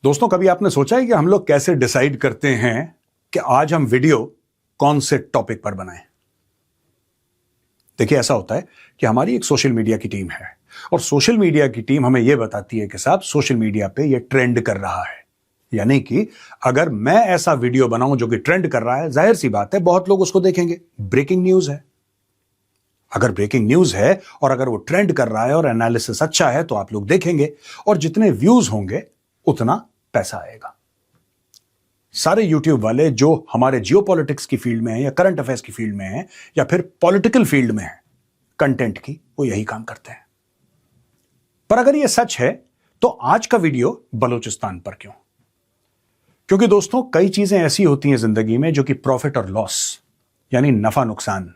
दोस्तों, कभी आपने सोचा है कि हम लोग कैसे डिसाइड करते हैं कि आज हम वीडियो कौन से टॉपिक पर बनाएं? देखिए, ऐसा होता है कि हमारी एक सोशल मीडिया की टीम है और सोशल मीडिया की टीम हमें यह बताती है कि साहब सोशल मीडिया पे यह ट्रेंड कर रहा है। यानी कि अगर मैं ऐसा वीडियो बनाऊं जो कि ट्रेंड कर रहा है, जाहिर सी बात है बहुत लोग उसको देखेंगे। ब्रेकिंग न्यूज है। अगर ब्रेकिंग न्यूज है और अगर वो ट्रेंड कर रहा है और एनालिसिस अच्छा है तो आप लोग देखेंगे और जितने व्यूज होंगे उतना पैसा आएगा। सारे यूट्यूब वाले जो हमारे जियोपॉलिटिक्स की फील्ड में हैं या करंट अफेयर्स की फील्ड में हैं या फिर पॉलिटिकल फील्ड में हैं कंटेंट की, वो यही काम करते हैं। पर अगर ये सच है तो आज का वीडियो बलूचिस्तान पर क्यों? क्योंकि दोस्तों, कई चीजें ऐसी होती हैं जिंदगी में जो कि प्रॉफिट और लॉस यानी नफा नुकसान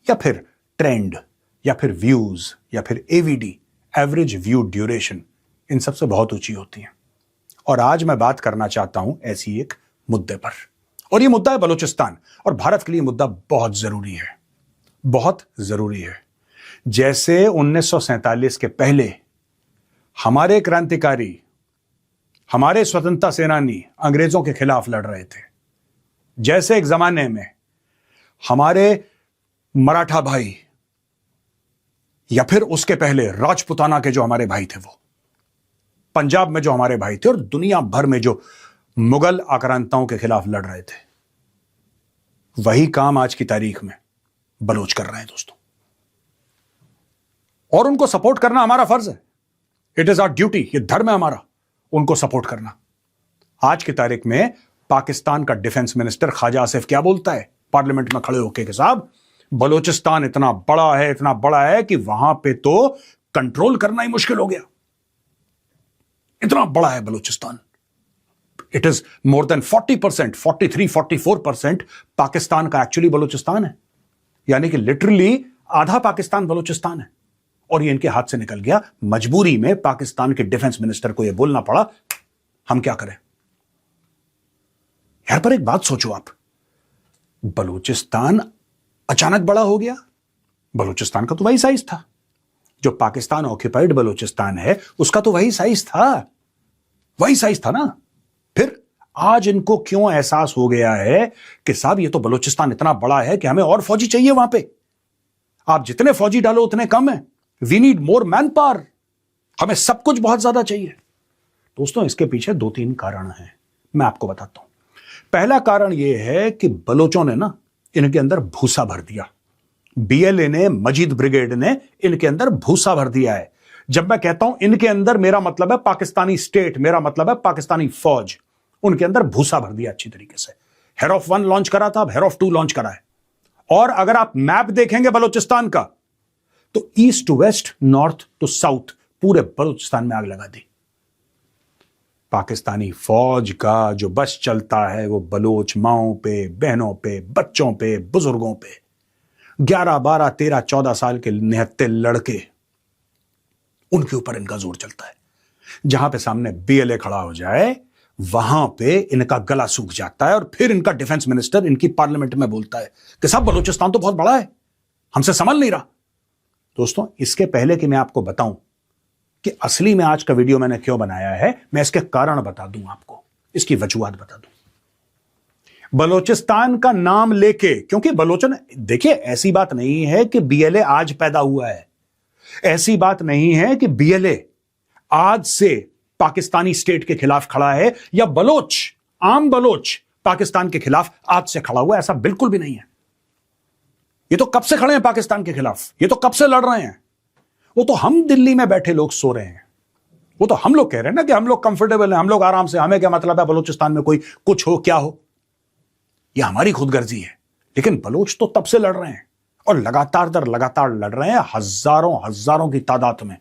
या फिर ट्रेंड या फिर व्यूज या फिर एवीडी, एवरेज व्यू ड्यूरेशन, इन सबसे बहुत ऊंची होती हैं। और आज मैं बात करना चाहता हूं ऐसी एक मुद्दे पर, और यह मुद्दा है बलूचिस्तान। और भारत के लिए मुद्दा बहुत जरूरी है, बहुत जरूरी है। जैसे 1947 के पहले हमारे क्रांतिकारी, हमारे स्वतंत्रता सेनानी अंग्रेजों के खिलाफ लड़ रहे थे, जैसे एक जमाने में हमारे मराठा भाई या फिर उसके पहले राजपुताना के जो हमारे भाई थे, वो पंजाब में जो हमारे भाई थे और दुनिया भर में जो मुगल आक्रांताओं के खिलाफ लड़ रहे थे, वही काम आज की तारीख में बलोच कर रहे हैं दोस्तों। और उनको सपोर्ट करना हमारा फर्ज है। इट इज आवर ड्यूटी, ये धर्म है हमारा उनको सपोर्ट करना। आज की तारीख में पाकिस्तान का डिफेंस मिनिस्टर ख्वाजा आसिफ क्या बोलता है पार्लियामेंट में खड़े होकर के, साहब बलूचिस्तान इतना बड़ा है कि वहां पे तो कंट्रोल करना ही मुश्किल हो गया। इतना बड़ा है Balochistan. It is more than 40%, 43-44% Pakistan का एक्चुअली बलूचिस्तान है। यानी कि लिटरली आधा पाकिस्तान बलूचिस्तान है। और ये इनके हाथ से निकल गया। मजबूरी में पाकिस्तान के डिफेंस मिनिस्टर को यह बोलना पड़ा, हम क्या करें यार। पर एक बात सोचो आप, बलूचिस्तान अचानक बड़ा हो गया। बलूचिस्तान का तो वही साइज था, जो पाकिस्तान ऑक्यूपाइड बलूचिस्तान है उसका तो वही साइज था ना। फिर आज इनको क्यों एहसास हो गया है कि साहब ये तो बलूचिस्तान इतना बड़ा है कि हमें और फौजी चाहिए वहां पे। आप जितने फौजी डालो उतने कम है। We need more manpower. हमें सब कुछ बहुत ज्यादा चाहिए। दोस्तों, इसके पीछे 2-3 कारण हैं, मैं आपको बताता हूं। पहला कारण यह है कि बलोचों ने ना इनके अंदर भूसा भर दिया। बीएलए ने, मजीद ब्रिगेड ने इनके अंदर भूसा भर दिया है। जब मैं कहता हूं इनके अंदर, मेरा मतलब है पाकिस्तानी स्टेट, मेरा मतलब है पाकिस्तानी फौज। उनके अंदर भूसा भर दिया अच्छी तरीके से। हेरॉफ 1 लॉन्च करा था, अब हेरॉफ 2 लॉन्च करा है। और अगर आप मैप देखेंगे बलूचिस्तान का, तो east to west, north to south, पूरे बलूचिस्तान में आग लगा दी। पाकिस्तानी फौज का जो बस चलता है वो बलोच माओं पे, बहनों पे, बच्चों पे, बुजुर्गों पे। 11, 12, 13, 14 साल के निहत्ते लड़के, उनके ऊपर इनका जोर चलता है। जहां पे सामने बीएलए खड़ा हो जाए वहां पे इनका गला सूख जाता है। और फिर इनका डिफेंस मिनिस्टर इनकी पार्लियामेंट में बोलता है कि साहब बलूचिस्तान तो बहुत बड़ा है, हमसे संभल नहीं रहा। दोस्तों, इसके पहले कि मैं आपको बताऊं कि असली में आज का वीडियो मैंने क्यों बनाया है, मैं इसके कारण बता दूं आपको, इसकी वजूहत बता दूं। बलूचिस्तान का नाम लेके, क्योंकि बलोचन, देखिए ऐसी बात नहीं है कि बीएलए आज पैदा हुआ है। ऐसी बात नहीं है कि बीएलए आज से पाकिस्तानी स्टेट के खिलाफ खड़ा है या बलोच, आम बलोच पाकिस्तान के खिलाफ आज से खड़ा हुआ है। ऐसा बिल्कुल भी नहीं है। ये तो कब से खड़े हैं पाकिस्तान के खिलाफ, ये तो कब से लड़ रहे हैं। वो तो हम दिल्ली में बैठे लोग सो रहे हैं। वो तो हम लोग कह रहे हैं ना कि हम लोग कंफर्टेबल हैं, हम लोग आराम से, हमें क्या मतलब है बलूचिस्तान में कोई कुछ हो क्या हो, यह हमारी खुदगर्जी है। लेकिन बलोच तो तब से लड़ रहे हैं और लगातार दर लगातार लड़ रहे हैं। हजारों की तादाद में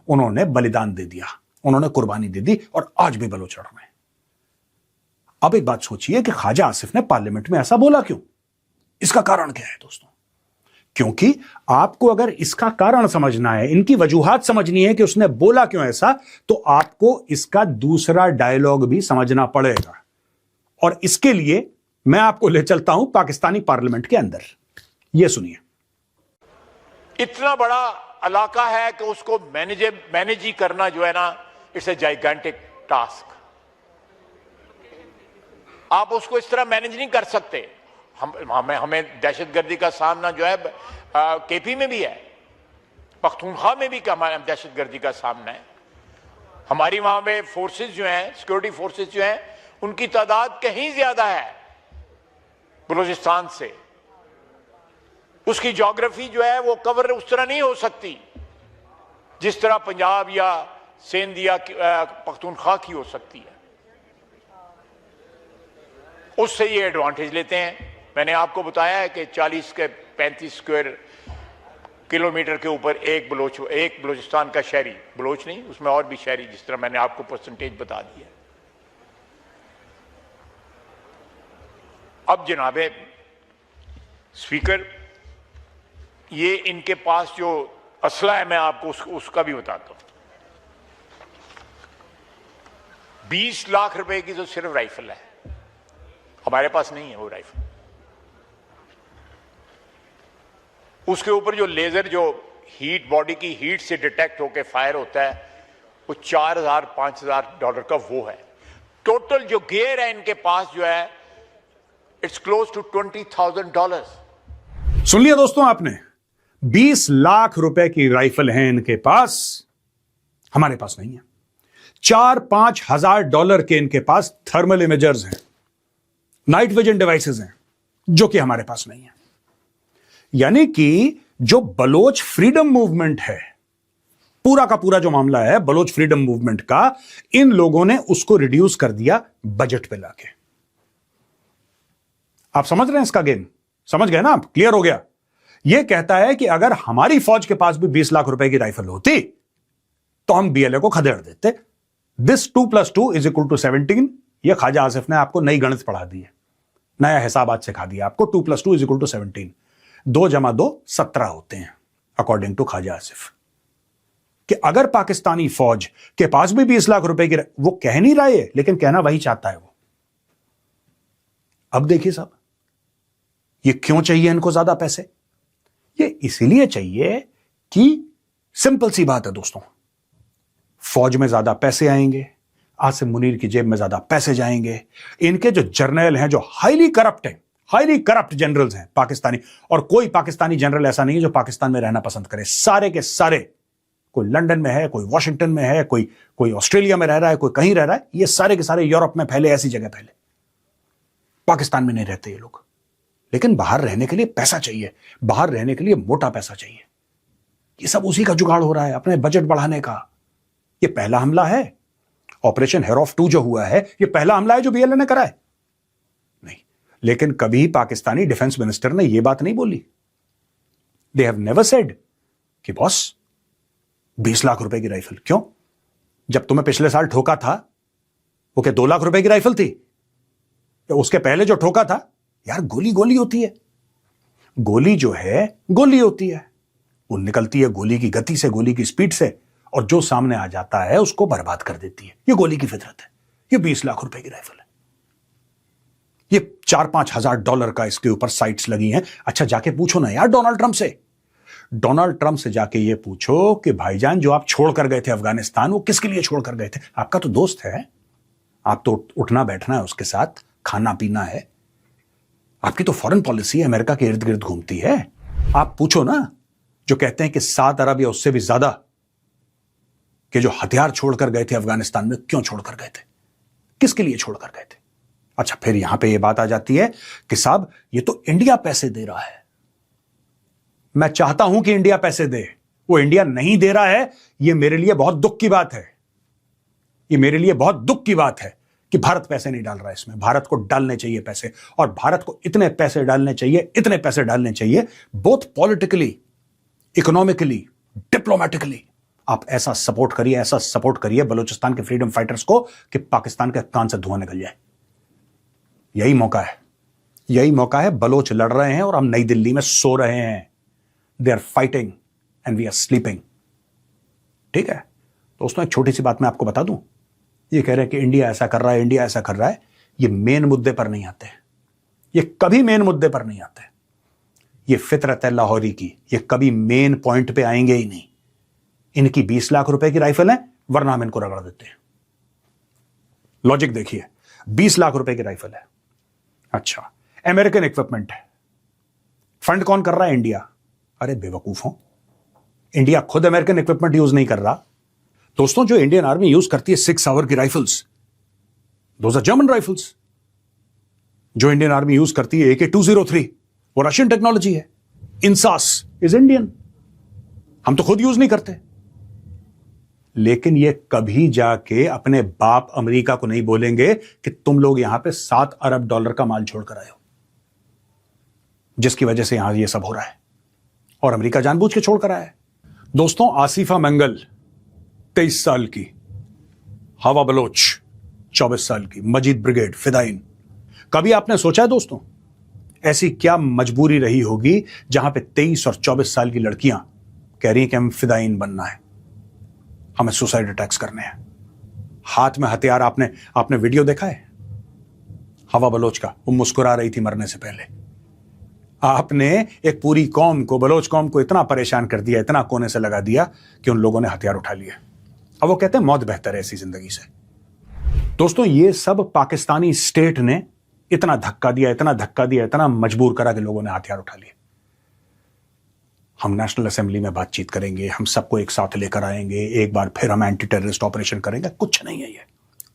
उन्होंने बलिदान दे दिया, उन्होंने कुर्बानी दे दी और आज भी बलोच लड़ रहे हैं। अब एक बात सोचिए कि ख्वाजा आसिफ ने पार्लियामेंट में ऐसा बोला क्यों? इसका कारण क्या है दोस्तों? क्योंकि आपको अगर इसका कारण समझना है, इनकी वजूहात समझनी है कि उसने बोला क्यों ऐसा, तो आपको इसका दूसरा डायलॉग भी समझना पड़ेगा। और इसके लिए मैं आपको ले चलता हूं पाकिस्तानी पार्लियामेंट के अंदर। यह सुनिए। इतना बड़ा इलाका है कि उसको मैनेज ही करना जो है ना, इट्स ए जाइगेंटिक टास्क। आप उसको इस तरह मैनेज नहीं कर सकते। हमें दहशतगर्दी का सामना जो है केपी में भी है, पख्तूनख्वा में भी दहशतगर्दी का सामना है। हमारी वहां पे फोर्सेस जो हैं, सिक्योरिटी फोर्सेस जो हैं, उनकी तादाद कहीं ज्यादा है बलूचिस्तान से। उसकी ज्योग्राफी जो है वो कवर उस तरह नहीं हो सकती जिस तरह पंजाब या सिंध या पख्तूनख्वा की हो सकती है। उससे ये एडवांटेज लेते हैं। मैंने आपको बताया है कि 40 के 35 स्क्वायर किलोमीटर के ऊपर एक बलूचिस्तान का शहरी, बलोच नहीं, उसमें और भी शहरी, जिस तरह मैंने आपको परसेंटेज बता दिया। अब जनाबे स्पीकर, ये इनके पास जो असला है, मैं आपको उसका भी बताता हूं। 20 लाख रुपए की तो सिर्फ राइफल है, हमारे पास नहीं है वो राइफल। उसके ऊपर जो लेजर, जो हीट, बॉडी की हीट से डिटेक्ट होकर फायर होता है, वो $4,000-5,000 का वो है। टोटल जो गियर है इनके पास जो है, इट्स क्लोज टू $20,000। सुन लिया दोस्तों आपने, 20 लाख रुपए की राइफल है इनके पास, हमारे पास नहीं है। $4-5 हजार के इनके पास थर्मल इमेजर्स हैं, नाइट विजन डिवाइसेस हैं, जो कि हमारे पास नहीं है। यानी कि जो बलोच फ्रीडम मूवमेंट है, पूरा का पूरा जो मामला है बलोच फ्रीडम मूवमेंट का, इन लोगों ने उसको रिड्यूस कर दिया बजट पे लाके। आप समझ रहे हैं इसका गेम? समझ गए ना आप? क्लियर हो गया? यह कहता है कि अगर हमारी फौज के पास भी 20 लाख रुपए की राइफल होती तो हम बीएलए को खदेड़ देते। दिस 2 + 2 = 17। यह ख्वाजा आसिफ ने आपको नई गणित पढ़ा दी है, नया हिसाब आज सिखा दिया आपको। 2 + 2 = 17। 2 + 2 17 होते हैं अकॉर्डिंग टू ख्वाजा आसिफ। कि अगर पाकिस्तानी फौज के पास भी 20 लाख रुपए की, वो कह नहीं रहा है लेकिन कहना वही चाहता है वो। अब देखिए साहब, ये क्यों चाहिए इनको ज्यादा पैसे? ये इसलिए चाहिए कि सिंपल सी बात है दोस्तों, फौज में ज्यादा पैसे आएंगे, आसिम मुनीर की जेब में ज्यादा पैसे जाएंगे। इनके जो जर्नल हैं, जो हाईली करप्ट जनरल्स हैं पाकिस्तानी, और कोई पाकिस्तानी जनरल ऐसा नहीं है जो पाकिस्तान में रहना पसंद करे, सारे के सारे, कोई लंदन में है, कोई वॉशिंगटन में है, कोई ऑस्ट्रेलिया में रह रहा है, कोई कहीं रह रहा है, ये सारे के सारे यूरोप में फैले, ऐसी जगह फैले। पाकिस्तान में नहीं रहते ये लोग, लेकिन बाहर रहने के लिए पैसा चाहिए, बाहर रहने के लिए मोटा पैसा चाहिए। ये सब उसी का जुगाड़ हो रहा है, अपने बजट बढ़ाने का। ये पहला हमला है, ऑपरेशन हेरोफ 2 जो हुआ है, ये पहला हमला है जो बीएलए ने करा है? नहीं। लेकिन कभी पाकिस्तानी डिफेंस मिनिस्टर ने यह बात नहीं बोली। दे हैव नेवर सेड कि बॉस 20 लाख रुपए की राइफल क्यों? जब तुम्हें पिछले साल ठोका था वो क्या 2 लाख रुपए की राइफल थी? उसके पहले जो ठोका था, यार गोली होती है, गोली जो है गोली होती है, वो निकलती है गोली की गति से, गोली की स्पीड से, और जो सामने आ जाता है उसको बर्बाद कर देती है। ये गोली की फितरत है। ये 20 लाख रुपए की राइफल है, ये $4-5 हजार का इसके ऊपर साइट्स लगी हैं। अच्छा जाके पूछो ना यार डोनाल्ड ट्रंप से जाके ये पूछो कि भाईजान जो आप छोड़ कर गए थे अफगानिस्तान, वो किसके लिए छोड़ कर गए थे? आपका तो दोस्त है, आप तो उठना बैठना है उसके साथ, खाना पीना है, आपकी तो फॉरेन पॉलिसी है, अमेरिका के इर्द गिर्द घूमती है। आप पूछो ना जो कहते हैं कि 7 अरब या उससे भी ज्यादा के जो हथियार छोड़कर गए थे अफगानिस्तान में, क्यों छोड़कर गए थे, किसके लिए छोड़कर गए थे? अच्छा, फिर यहां पे ये बात आ जाती है कि साहब ये तो इंडिया पैसे दे रहा है। मैं चाहता हूं कि इंडिया पैसे दे, वो इंडिया नहीं दे रहा है। ये मेरे लिए बहुत दुख की बात है, ये मेरे लिए बहुत दुख की बात है कि भारत पैसे नहीं डाल रहा है इसमें। भारत को डालने चाहिए पैसे, और भारत को इतने पैसे डालने चाहिए, बोथ पॉलिटिकली, इकोनॉमिकली, डिप्लोमेटिकली। आप ऐसा सपोर्ट करिए बलूचिस्तान के फ्रीडम फाइटर्स को कि पाकिस्तान के कान से धुआं निकल जाए। यही मौका है। बलोच लड़ रहे हैं और हम नई दिल्ली में सो रहे हैं। They are fighting and we are sleeping. ठीक है दोस्तों, एक छोटी सी बात मैं आपको बता दूं। ये कह रहे हैं कि इंडिया ऐसा कर रहा है, ये मेन मुद्दे पर नहीं आते, ये कभी मेन मुद्दे पर नहीं आते। ये फितरत है लाहौरी की, ये कभी मेन पॉइंट पे आएंगे ही नहीं। इनकी 20 लाख रुपए की राइफल है, वरना हम इनको रगड़ देते हैं। लॉजिक देखिए, 20 लाख रुपए की राइफल है, अच्छा, अमेरिकन इक्विपमेंट है, फंड कौन कर रहा है? इंडिया। अरे बेवकूफों, इंडिया खुद अमेरिकन इक्विपमेंट यूज नहीं कर रहा। दोस्तों, जो इंडियन आर्मी यूज करती है 6 आवर की rifles, those are German rifles. जो इंडियन आर्मी यूज करती है AK-203, वो रशियन टेक्नोलॉजी है। इंसास इज इंडियन, हम तो खुद यूज नहीं करते। लेकिन ये कभी जाके अपने बाप अमेरिका को नहीं बोलेंगे कि तुम लोग यहां पे $7 अरब का माल छोड़कर आए हो, जिसकी वजह से यहां ये सब हो रहा है, और अमेरिका जानबूझ के छोड़कर आया है। दोस्तों, आसिफा मंगल 23 साल की, हवा बलोच 24 साल की, मजीद ब्रिगेड फिदाइन। कभी आपने सोचा है दोस्तों, ऐसी क्या मजबूरी रही होगी जहां पे 23 और 24 साल की लड़कियां कह रही हैं कि हमें फिदाइन बनना है, हमें सुसाइड अटैक्स करने हैं, हाथ में हथियार। आपने वीडियो देखा है हवा बलोच का? वो मुस्कुरा रही थी मरने से पहले। आपने एक पूरी कौम को, बलोच कौम को इतना परेशान कर दिया, इतना कोने से लगा दिया कि उन लोगों ने हथियार उठा लिए। अब वो कहते हैं मौत बेहतर है ऐसी जिंदगी से। दोस्तों, ये सब पाकिस्तानी स्टेट ने इतना धक्का दिया, इतना मजबूर करा कि लोगों ने हथियार उठा लिए। हम नेशनल असेंबली में बातचीत करेंगे, हम सबको एक साथ लेकर आएंगे, एक बार फिर हम एंटी टेररिस्ट ऑपरेशन करेंगे। कुछ नहीं है, ये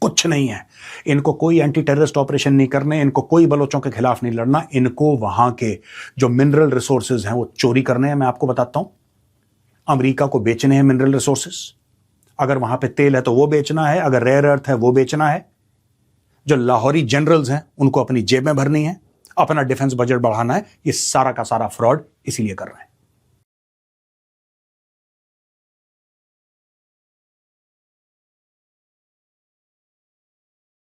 कुछ नहीं है। इनको कोई एंटी टेररिस्ट ऑपरेशन नहीं करने, इनको कोई बलोचों के खिलाफ नहीं लड़ना, इनको वहां के जो मिनरल रिसोर्सेज हैं वो चोरी करने हैं। मैं आपको बताता हूं, अमेरिका को बेचने हैं मिनरल रिसोर्सेज। अगर वहां पे तेल है तो वो बेचना है, अगर रेयर अर्थ है वो बेचना है। जो लाहौरी जनरल्स हैं उनको अपनी जेब में भरनी है, अपना डिफेंस बजट बढ़ाना है। ये सारा का सारा फ्रॉड इसीलिए कर रहे हैं।